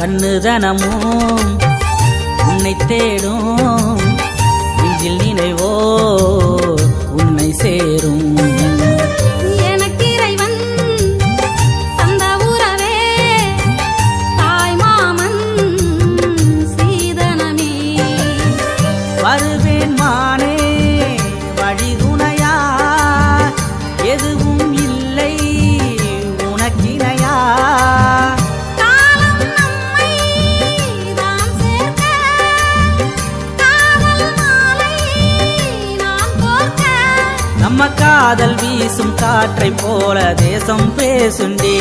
கண்ணுதனமும் உன்னை தேடும் நெஞ்சில் நினைவோ உன்னை சேரும் வருவேன் மானே வழிதுணையா எதுவும் இல்லை உனக்கிணையா காலம் நம்மை தான் சேர்க்க காதல் மாலை நான் கோர்க்க நம்ம காதல் வீசும் காற்றை போல தேசம் பேசுண்டே